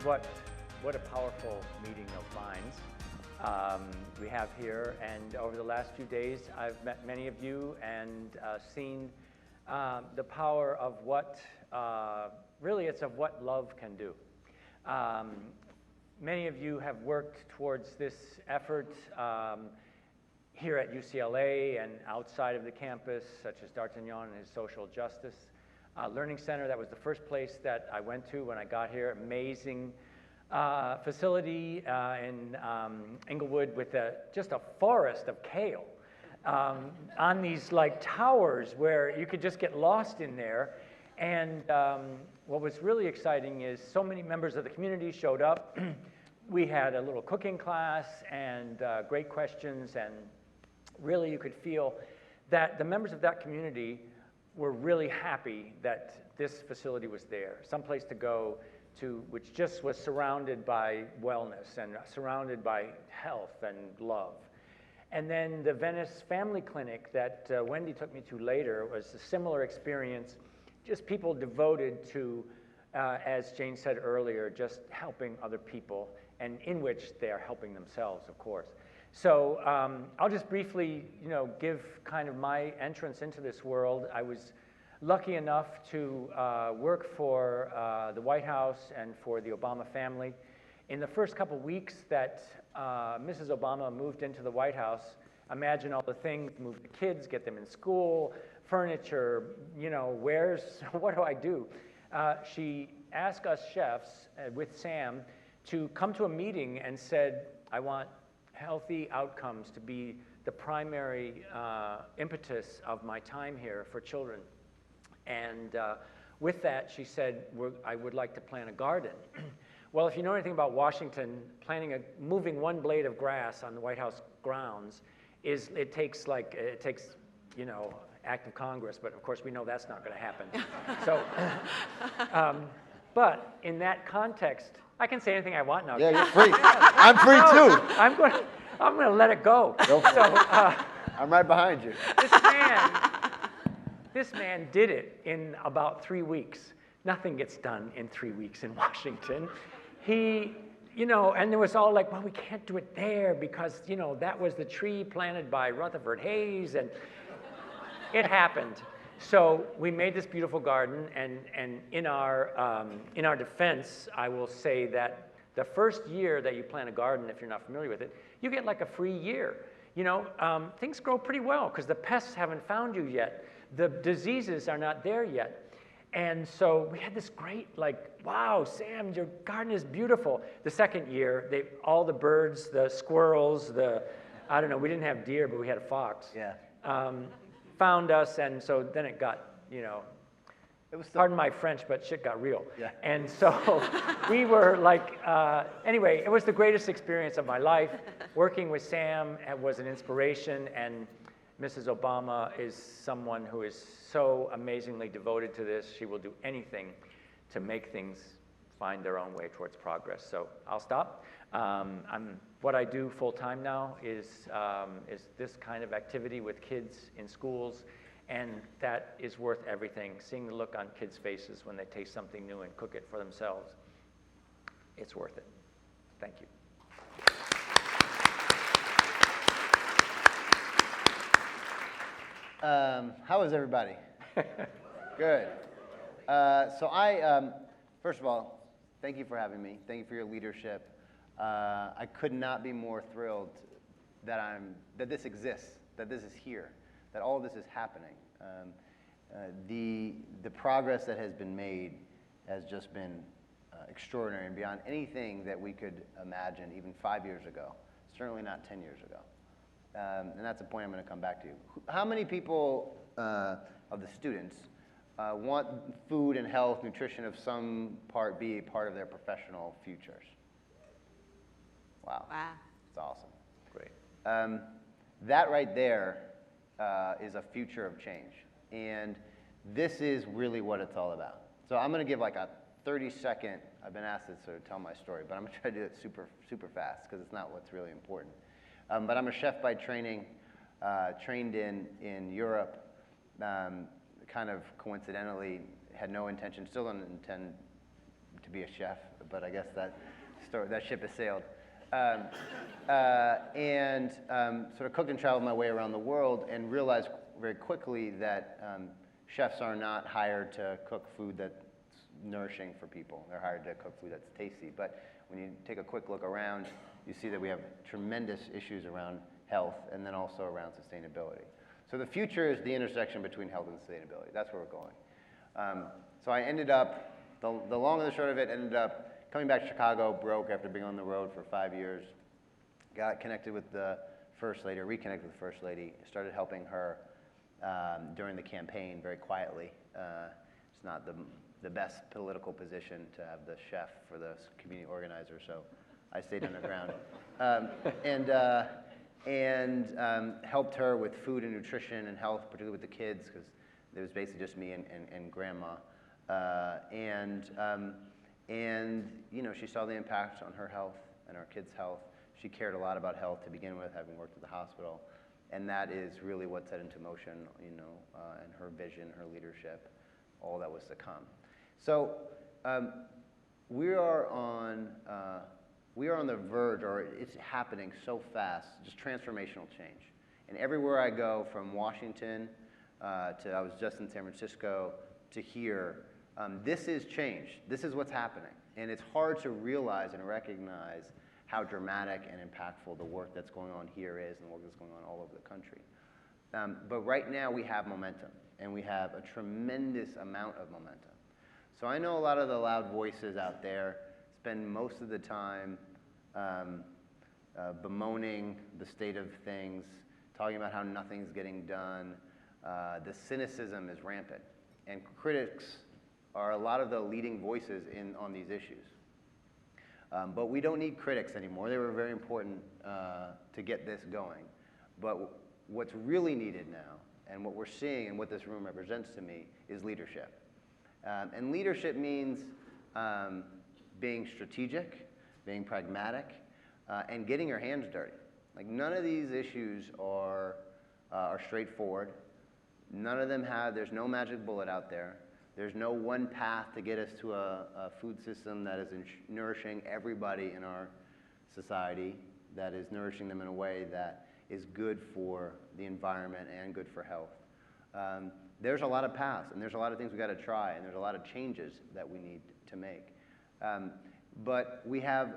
what a powerful meeting of minds we have here. And over the last few days, I've met many of you and seen the power of what, really it's of what love can do. Many of you have worked towards this effort here at UCLA and outside of the campus, such as D'Artagnan and his Social Justice Learning Center. That was the first place that I went to when I got here. Amazing facility in Inglewood with just a forest of kale on these like towers where you could just get lost in there. And what was really exciting is so many members of the community showed up. We had a little cooking class and great questions, and really you could feel that the members of that community were really happy that this facility was there, someplace to go to, which just was surrounded by wellness and surrounded by health and love. And then the Venice Family Clinic that Wendy took me to later was a similar experience, just people devoted to, as Jane said earlier, just helping other people, and in which they are helping themselves, of course. So I'll just briefly, give kind of my entrance into this world. I was lucky enough to work for the White House and for the Obama family. In the first couple weeks that Mrs. Obama moved into the White House, imagine all the things: move the kids, get them in school, furniture, what do I do? She asked us chefs with Sam to come to a meeting and said, I want healthy outcomes to be the primary impetus of my time here for children. And with that, she said, I would like to plant a garden. Well, if you know anything about Washington, moving one blade of grass on the White House grounds it takes act of Congress, but of course we know that's not going to happen. So, but in that context, I can say anything I want now. Yeah, you're free. I'm free too. I'm going to let it go. Go for it. I'm right behind you. This man did it in about 3 weeks. Nothing gets done in 3 weeks in Washington. He, and there was all like, well, we can't do it there because, that was the tree planted by Rutherford Hayes, and it happened. So we made this beautiful garden, and in our defense, I will say that the first year that you plant a garden, if you're not familiar with it, you get like a free year. Things grow pretty well because the pests haven't found you yet. The diseases are not there yet. And so we had this great, wow, Sam, your garden is beautiful. The second year, all the birds, the squirrels, I don't know, we didn't have deer, but we had a fox. Yeah. Found us, and so then it got, pardon my French, but shit got real. Yeah. And so we were anyway, it was the greatest experience of my life. Working with Sam was an inspiration, and Mrs. Obama is someone who is so amazingly devoted to this. She will do anything to make things find their own way towards progress. So I'll stop. What I do full-time now is this kind of activity with kids in schools, and that is worth everything. Seeing the look on kids' faces when they taste something new and cook it for themselves, it's worth it. Thank you. How is everybody? Good. First of all, thank you for having me. Thank you for your leadership. I could not be more thrilled that this exists, that this is here, that all of this is happening. The progress that has been made has just been extraordinary and beyond anything that we could imagine even 5 years ago, certainly not 10 years ago. And that's a point I'm going to come back to. How many people of the students want food and health, nutrition of some part be a part of their professional futures? Wow. That's awesome. Great. That right there is a future of change. And this is really what it's all about. So I'm going to give like a 30-second, I've been asked to sort of tell my story, but I'm going to try to do it super, super fast because it's not what's really important. But I'm a chef by training, trained in Europe, kind of coincidentally, had no intention, still don't intend to be a chef, but I guess that ship has sailed. Sort of cooked and traveled my way around the world and realized very quickly that chefs are not hired to cook food that's nourishing for people. They're hired to cook food that's tasty. But when you take a quick look around, you see that we have tremendous issues around health and then also around sustainability. So the future is the intersection between health and sustainability. That's where we're going. So I ended up, the long and the short of it, ended up coming back to Chicago, broke after being on the road for 5 years, got connected with the First Lady, or reconnected with the First Lady, started helping her during the campaign very quietly. It's not the best political position to have the chef for the community organizer, so I stayed underground. And helped her with food and nutrition and health, particularly with the kids, because it was basically just me and grandma. And you know, she saw the impact on her health and our kids' health. She cared a lot about health to begin with, having worked at the hospital. And that is really what set into motion, you know, and her vision, her leadership, all that was to come. So we are on the verge, or it's happening so fast, just transformational change. And everywhere I go, from Washington to, I was just in San Francisco, to here, this is change. This is what's happening. And it's hard to realize and recognize how dramatic and impactful the work that's going on here is and the work that's going on all over the country. But right now we have momentum, and we have a tremendous amount of momentum. So I know a lot of the loud voices out there spend most of the time bemoaning the state of things, talking about how nothing's getting done. The cynicism is rampant, and critics are a lot of the leading voices on these issues. But we don't need critics anymore. They were very important to get this going. But what's really needed now, and what we're seeing and what this room represents to me, is leadership. And leadership means being strategic, being pragmatic, and getting your hands dirty. Like, none of these issues are straightforward. None of them there's no magic bullet out there. There's no one path to get us to a food system that is nourishing everybody in our society, that is nourishing them in a way that is good for the environment and good for health. There's a lot of paths, and there's a lot of things we've got to try, and there's a lot of changes that we need to make. But we have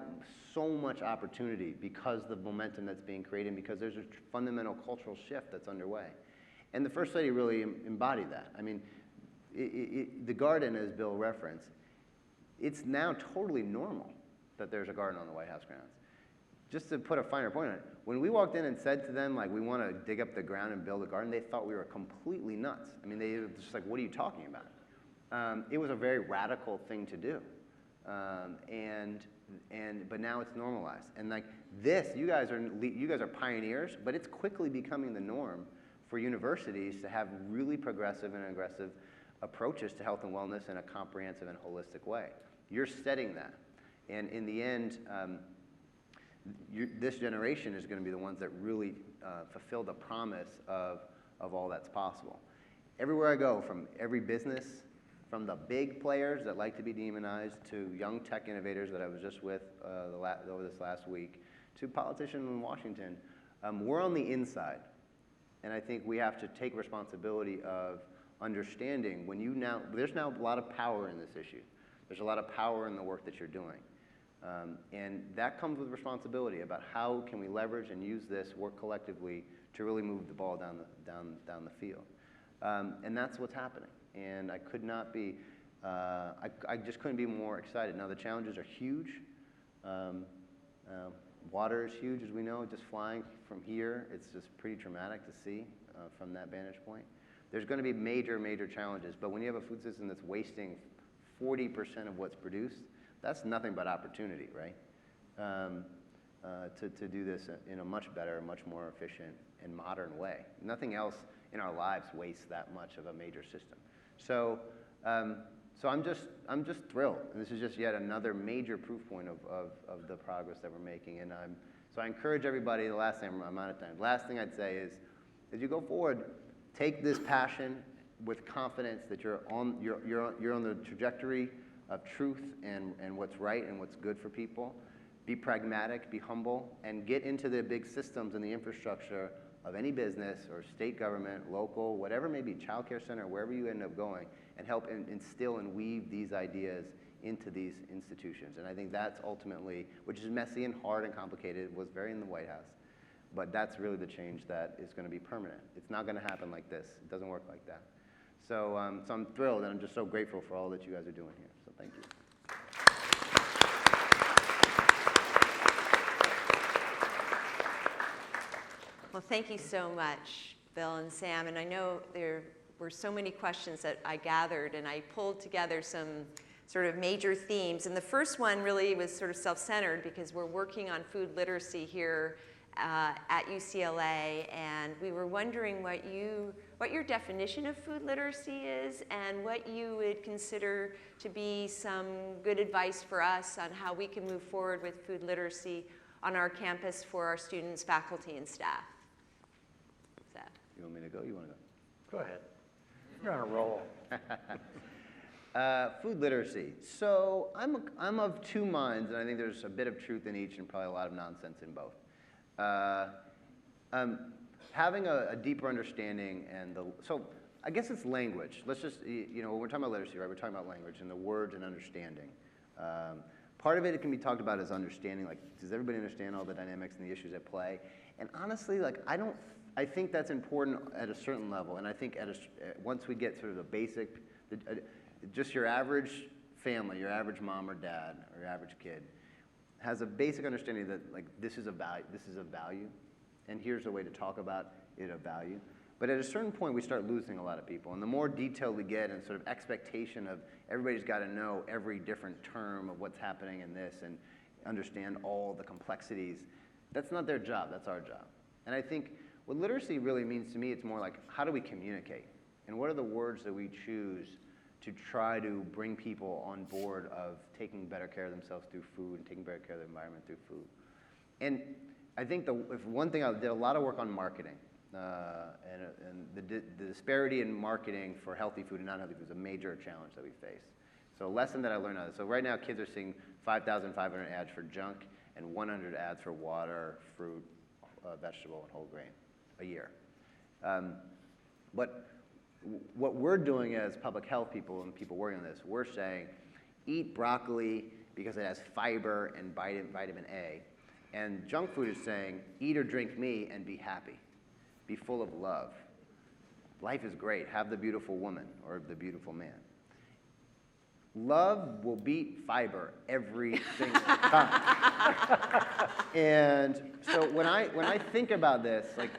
so much opportunity because of the momentum that's being created, because there's a fundamental cultural shift that's underway. And the First Lady really embodied that. I mean, the garden, as Bill referenced, it's now totally normal that there's a garden on the White House grounds. Just to put a finer point on it, when we walked in and said to them, like, we want to dig up the ground and build a garden, they thought we were completely nuts. I mean, they were just like, what are you talking about? It was a very radical thing to do. But now it's normalized. And like this, you guys are pioneers, but it's quickly becoming the norm for universities to have really progressive and aggressive approaches to health and wellness in a comprehensive and holistic way. You're setting that. And in the end, this generation is going to be the ones that really fulfill the promise of all that's possible. Everywhere I go, from every business, from the big players that like to be demonized, to young tech innovators that I was just with over this last week, to politicians in Washington, we're on the inside. And I think we have to take responsibility of understanding there's now a lot of power in this issue. There's a lot of power in the work that you're doing. And that comes with responsibility about how can we leverage and use this, work collectively to really move the ball down the field. And that's what's happening. And I could not be, I just couldn't be more excited. Now the challenges are huge. Water is huge, as we know, just flying from here. It's just pretty traumatic to see from that vantage point. There's going to be major, major challenges, but when you have a food system that's wasting 40% of what's produced, that's nothing but opportunity, right? To do this in a much better, much more efficient and modern way. Nothing else in our lives wastes that much of a major system. So I'm just thrilled. And this is just yet another major proof point of the progress that we're making. And so I encourage everybody, the last thing, I'm out of time. Last thing I'd say is, as you go forward, take this passion with confidence that you're on the trajectory of truth and what's right and what's good for people. Be pragmatic, be humble, and get into the big systems and the infrastructure of any business or state government, local, whatever it may be, childcare center, wherever you end up going, and help instill and weave these ideas into these institutions. And I think that's ultimately, which is messy and hard and complicated, was very in the White House, but that's really the change that is going to be permanent. It's not going to happen like this. It doesn't work like that. So, so I'm thrilled, and I'm just so grateful for all that you guys are doing here. So thank you. Well, thank you so much, Bill and Sam. And I know there were so many questions that I gathered, and I pulled together some sort of major themes. And the first one really was sort of self-centered because we're working on food literacy here at UCLA, and we were wondering what your definition of food literacy is and what you would consider to be some good advice for us on how we can move forward with food literacy on our campus for our students, faculty, and staff. You want me to go? You want to Go ahead. You're on a roll. Food literacy. So I'm of two minds, and I think there's a bit of truth in each and probably a lot of nonsense in both. Having a deeper understanding so I guess it's language. Let's just, when we're talking about literacy, right, we're talking about language and the words and understanding. Part of it can be talked about as understanding, like, does everybody understand all the dynamics and the issues at play? And honestly, like, I think that's important at a certain level, and I think once we get sort of the basic, just your average family, your average mom or dad or your average kid has a basic understanding that, like, this is a value, and here's a way to talk about it of value. But at a certain point, we start losing a lot of people, and the more detailed we get and sort of expectation of everybody's got to know every different term of what's happening in this and understand all the complexities, that's not their job, that's our job. And I think what literacy really means to me, it's more like, how do we communicate? And what are the words that we choose to try to bring people on board of taking better care of themselves through food and taking better care of the environment through food? And I think if one thing, I did a lot of work on marketing, and the disparity in marketing for healthy food and non-healthy food is a major challenge that we face. So a lesson that I learned out of this, so right now kids are seeing 5,500 ads for junk and 100 ads for water, fruit, vegetable, and whole grain a year. But what we're doing as public health people and people working on this, we're saying, eat broccoli because it has fiber and vitamin A. And junk food is saying, eat or drink me and be happy. Be full of love. Life is great. Have the beautiful woman or the beautiful man. Love will beat fiber every single time. And so when I think about this, like,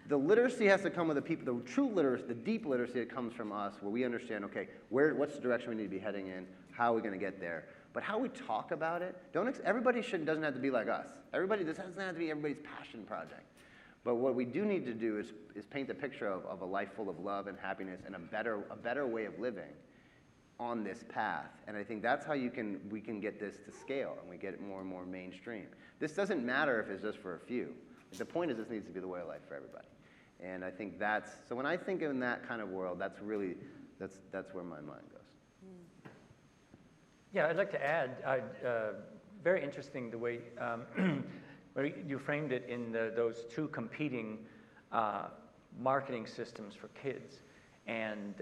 the literacy has to come with the true literacy, the deep literacy that comes from us, where we understand, okay, what's the direction we need to be heading in, how are we going to get there? But how we talk about it, everybody doesn't have to be like us. This doesn't have to be everybody's passion project. But what we do need to do is paint the picture of a life full of love and happiness and a better way of living on this path. And I think that's how we can get this to scale, and we get it more and more mainstream. This doesn't matter if it's just for a few. The point is this needs to be the way of life for everybody. And I think so when I think in that kind of world, that's where my mind goes. Yeah, I'd like to add, very interesting the way where you framed it in those two competing marketing systems for kids. And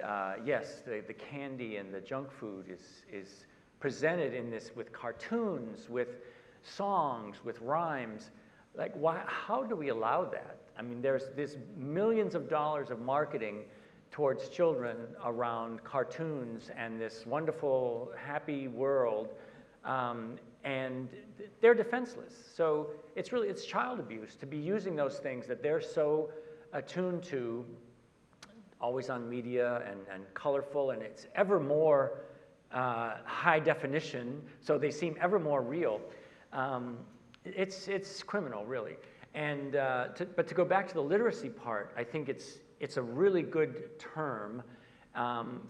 yes, the candy and the junk food is presented in this with cartoons, with songs, with rhymes. Like, how do we allow that? I mean, there's millions of dollars of marketing towards children around cartoons and this wonderful, happy world, and they're defenseless. So it's child abuse to be using those things that they're so attuned to, always on media and colorful, and it's ever more high definition, so they seem ever more real. It's criminal, really. And but to go back to the literacy part, I think it's a really good term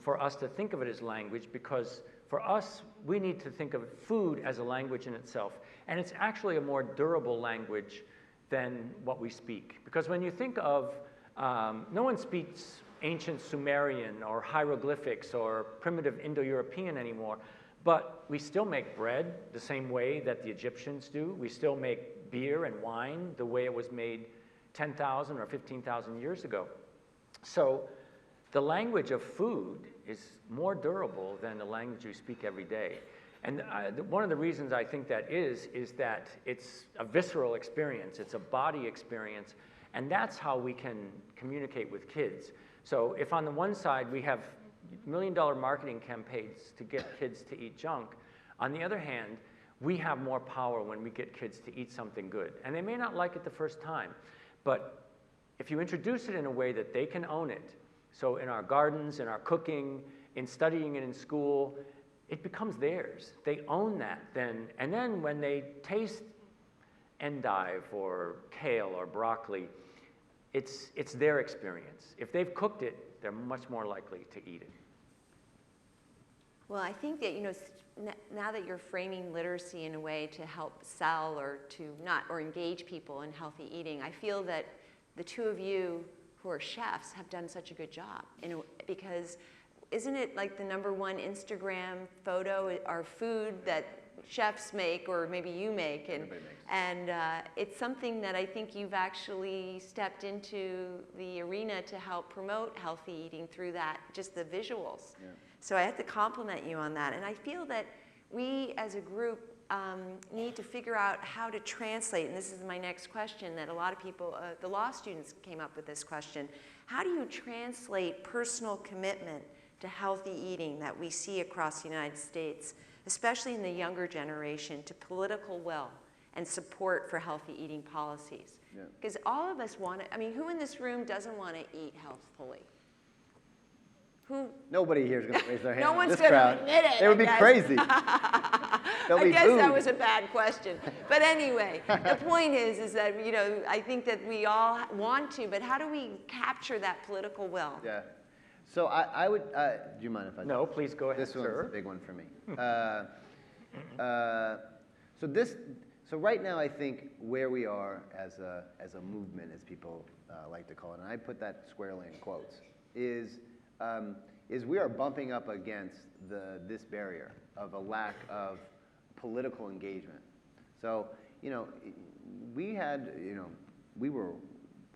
for us to think of it as language, because for us, we need to think of food as a language in itself. And it's actually a more durable language than what we speak. Because when you think of, no one speaks ancient Sumerian or hieroglyphics or primitive Indo-European anymore, But we still make bread the same way that the Egyptians do. We still make beer and wine the way it was made 10,000 or 15,000 years ago. So the language of food is more durable than the language you speak every day. And one of the reasons I think that is that it's a visceral experience, it's a body experience, and that's how we can communicate with kids. So if on the one side we have million-dollar marketing campaigns to get kids to eat junk, on the other hand, we have more power when we get kids to eat something good. And they may not like it the first time, but if you introduce it in a way that they can own it, so in our gardens, in our cooking, in studying it in school, it becomes theirs. They own that then. And then when they taste endive or kale or broccoli, it's their experience. If they've cooked it, they're much more likely to eat it. Well, I think that, now that you're framing literacy in a way to help sell or or engage people in healthy eating, I feel that the two of you who are chefs have done such a good job. Because isn't it like the #1 Instagram photo, our food that chefs make, or maybe you make, and it's something that I think you've actually stepped into the arena to help promote healthy eating through that, just the visuals. Yeah. So I have to compliment you on that. And I feel that we as a group need to figure out how to translate, and this is my next question that a lot of people, the law students came up with this question. How do you translate personal commitment to healthy eating that we see across the United States, especially in the younger generation, to political will and support for healthy eating policies? Because all of us want to, who in this room doesn't want to eat healthfully? Who? Nobody here is going to raise their hand. No one's going to admit it. They would be crazy. I guess that was a bad question. But anyway, the point is that, I think that we all want to, but how do we capture that political will? Yeah. So I would, do you mind if I? No, please go ahead, This one's a big one for me. So right now I think where we are as a movement, as people like to call it, and I put that squarely in quotes, is we are bumping up against this barrier of a lack of political engagement. So, we were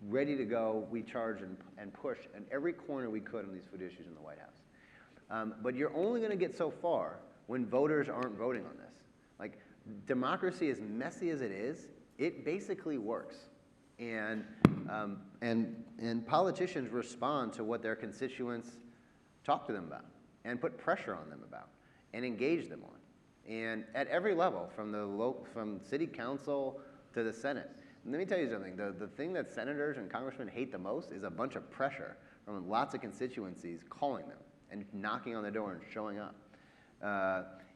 ready to go. We charged and pushed in every corner we could on these food issues in the White House. But you're only going to get so far when voters aren't voting on this. Like, democracy, as messy as it is, it basically works. And politicians respond to what their constituents talk to them about and put pressure on them about and engage them on. And at every level, from city council to the Senate. And let me tell you something, the thing that senators and congressmen hate the most is a bunch of pressure from lots of constituencies calling them and knocking on the door and showing up.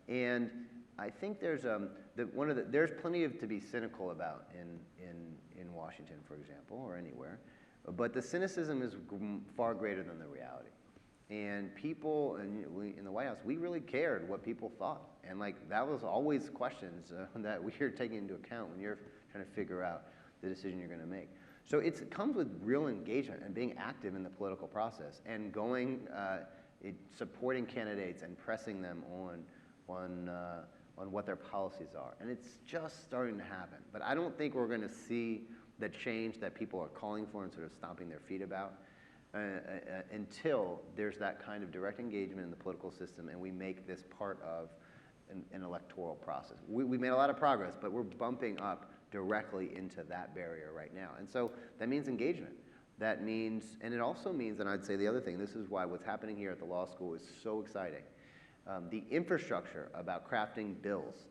And I think there's plenty to be cynical about in Washington, for example, or anywhere, but the cynicism is far greater than the reality. And people in the White House, we really cared what people thought, and that was always questions that we're taking into account when you're trying to figure out the decision you're going to make. So it comes with real engagement and being active in the political process and supporting candidates and pressing them on what their policies are. And it's just starting to happen. But I don't think we're going to see the change that people are calling for and sort of stomping their feet about until there's that kind of direct engagement in the political system and we make this part of an electoral process. We made a lot of progress, but we're bumping up directly into that barrier right now. And so that means engagement. That means, and it also means, and I'd say the other thing, this is why what's happening here at the law school is so exciting. The infrastructure about crafting bills,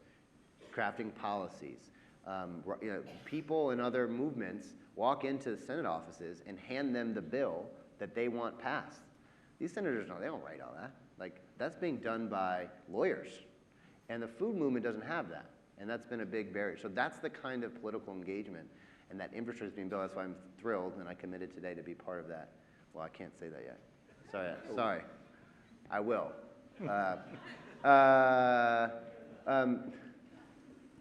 crafting policies. People in other movements walk into Senate offices and hand them the bill that they want passed. These senators they don't write all that. That's being done by lawyers. And the food movement doesn't have that. And that's been a big barrier. So that's the kind of political engagement and that infrastructure is being built. That's why I'm thrilled, and I committed today to be part of that. Well, I can't say that yet. Sorry. I will.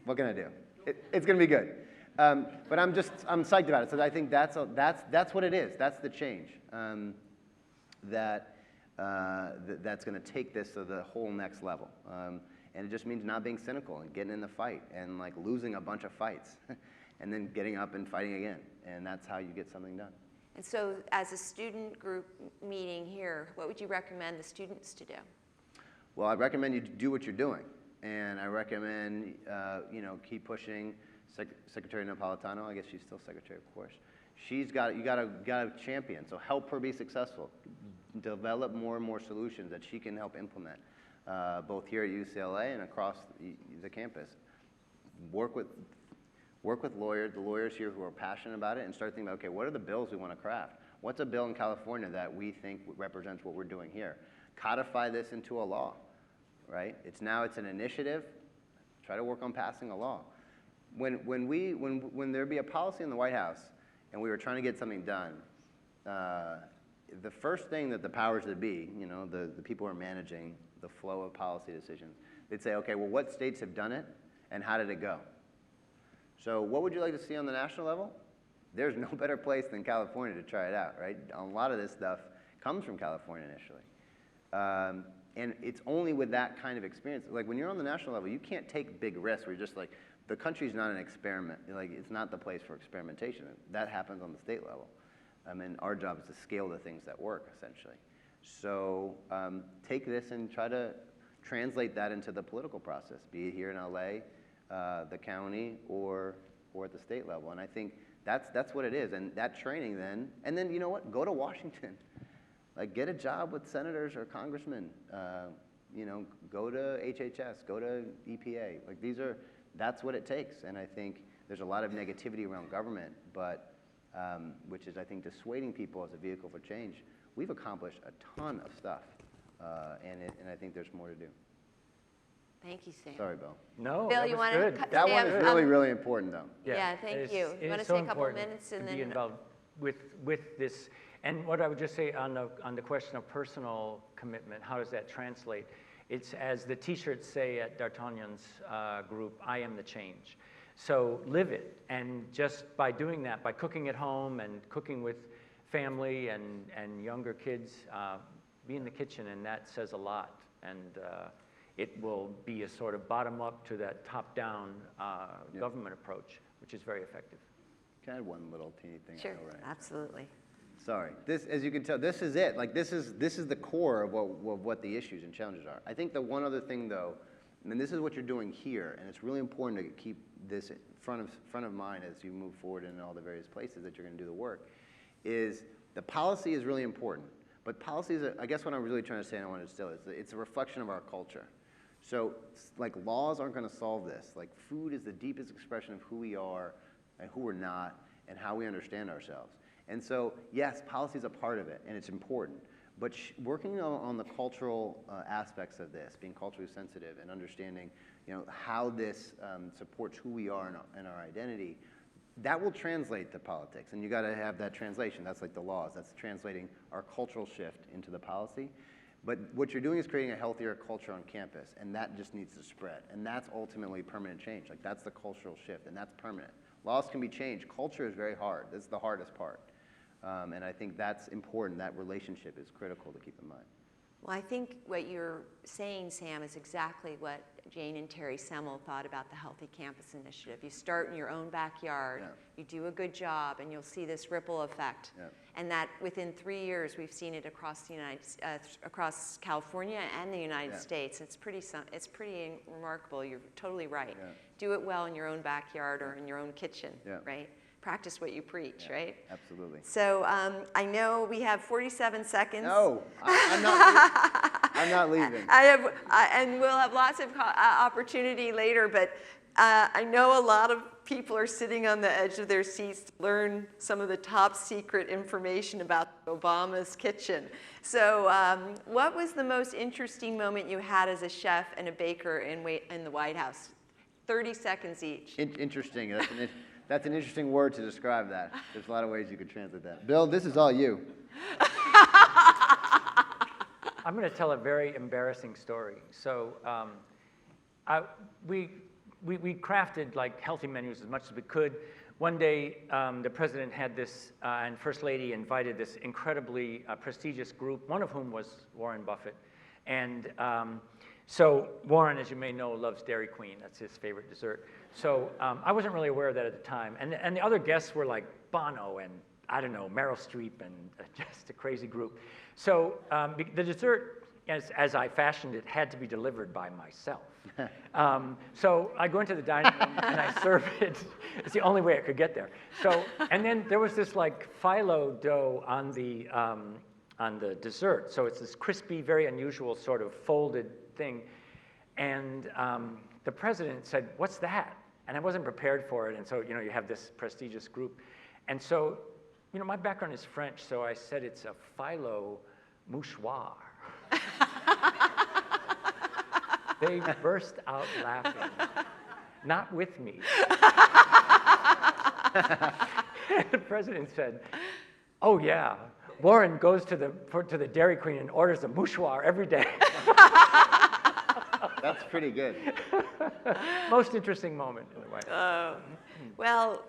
What can I do? It's going to be good. But I'm psyched about it. So I think that's what it is. That's the change that's going to take this to the whole next level. And it just means not being cynical and getting in the fight and like losing a bunch of fights and then getting up and fighting again. And that's how you get something done. And so as a student group meeting here, what would you recommend the students to do? Well, I recommend you do what you're doing. And I recommend, you know, keep pushing Secretary Napolitano. I guess she's still secretary, of course. You got to champion. So help her be successful. Develop more and more solutions that she can help implement, both here at UCLA and across the campus. Work with lawyers, the lawyers here who are passionate about it, and start thinking about, okay, what are the bills we want to craft? What's a bill in California that we think represents what we're doing here? Codify this into a law, right? It's an initiative. Try to work on passing a law. When there'd be a policy in the White House and we were trying to get something done, the first thing that the powers that be, you know, the people who are managing the flow of policy decisions, they'd say, okay, well, what states have done it and how did it go? So what would you like to see on the national level? There's no better place than California to try it out, right? A lot of this stuff comes from California initially. And it's only with that kind of experience. Like when you're on the national level, you can't take big risks where you're just like, the country's not an experiment. Like it's not the place for experimentation. That happens on the state level. I mean, our job is to scale the things that work, essentially. So take this and try to translate that into the political process, be it here in LA, the county, or at the state level. And I think that's what it is. And that training then, and then you know what? Go to Washington. Like get a job with senators or congressmen. You know, go to HHS, go to EPA. Like that's what it takes. And I think there's a lot of negativity around government, but which is, I think, dissuading people as a vehicle for change. We've accomplished a ton of stuff, and I think there's more to do. Thank you, Sam. Sorry, Bill. No, Bill, that you was want good. to That one is really, really important, though. Yeah, thank you. You want to say a couple of minutes and then be involved with this. And what I would just say on the question of personal commitment, how does that translate? It's as the T-shirts say at D'Artagnan's group, I am the change. So live it, and just by doing that, by cooking at home and cooking with family and younger kids, be in the kitchen, and that says a lot. And it will be a sort of bottom-up to that top-down government approach, which is very effective. Can I add one little teeny thing? Sure, Right. absolutely. Sorry. This, as you can tell, this is it. Like this is the core of what the issues and challenges are. I think the one other thing, though, and this is what you're doing here, and it's really important to keep this front of mind as you move forward in all the various places that you're going to do the work, is the policy is really important. But policy is, I guess what I'm really trying to say, and I want to distill it, it's a reflection of our culture. So, like, laws aren't going to solve this. Like, food is the deepest expression of who we are and who we're not and how we understand ourselves. And so, yes, policy is a part of it, and it's important. But working on the cultural aspects of this, being culturally sensitive and understanding, you know, how this supports who we are and our identity, that will translate to politics. And you got to have that translation. That's like the laws. That's translating our cultural shift into the policy. But what you're doing is creating a healthier culture on campus, and that just needs to spread. And that's ultimately permanent change. Like that's the cultural shift, and that's permanent. Laws can be changed. Culture is very hard. That's the hardest part. And I think that's important. That relationship is critical to keep in mind. Well, I think what you're saying, Sam, is exactly what Jane and Terry Semmel thought about the Healthy Campus Initiative. You start in your own backyard, you do a good job, and you'll see this ripple effect. And that within 3 years, we've seen it across the across California and the United States. It's pretty remarkable. You're totally right. Do it well in your own backyard or in your own kitchen, right? Practice what you preach, right? Absolutely. So I know we have 47 seconds. No, I'm not. I'm not leaving. And we'll have lots of opportunity later. But I know a lot of people are sitting on the edge of their seats to learn some of the top secret information about Obama's kitchen. So, what was the most interesting moment you had as a chef and a baker in the White House? 30 seconds each. Interesting. That's an interesting word to describe that. There's a lot of ways you could translate that. Bill, this is all you. I'm going to tell a very embarrassing story. So we crafted like healthy menus as much as we could. One day, the president had this, and First Lady invited this incredibly prestigious group, one of whom was Warren Buffett. And So Warren, as you may know, loves Dairy Queen. That's his favorite dessert. So I wasn't really aware of that at the time. And the other guests were like Bono and, I don't know, Meryl Streep and just a crazy group. So the dessert, as I fashioned it, had to be delivered by myself. So I go into the dining room and I serve it. It's the only way I could get there. So, and then there was this like phyllo dough on the dessert. So it's this crispy, very unusual sort of folded thing. And the president said, "What's that?" And I wasn't prepared for it. And so, you have this prestigious group. And so, my background is French, so I said it's a phyllo mouchoir. They burst out laughing, not with me. And the president said, "Oh yeah, Warren goes to the Dairy Queen and orders a mouchoir every day." That's pretty good. Most interesting moment in the White House. Well,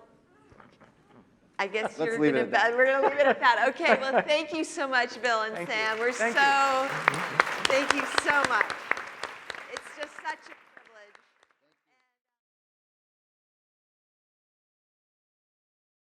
I guess Let's we're leave going it at that. we're gonna leave it at that. Okay, well, thank you so much, Bill and Thank you. Sam. Thank you. Thank you so much. It's just such a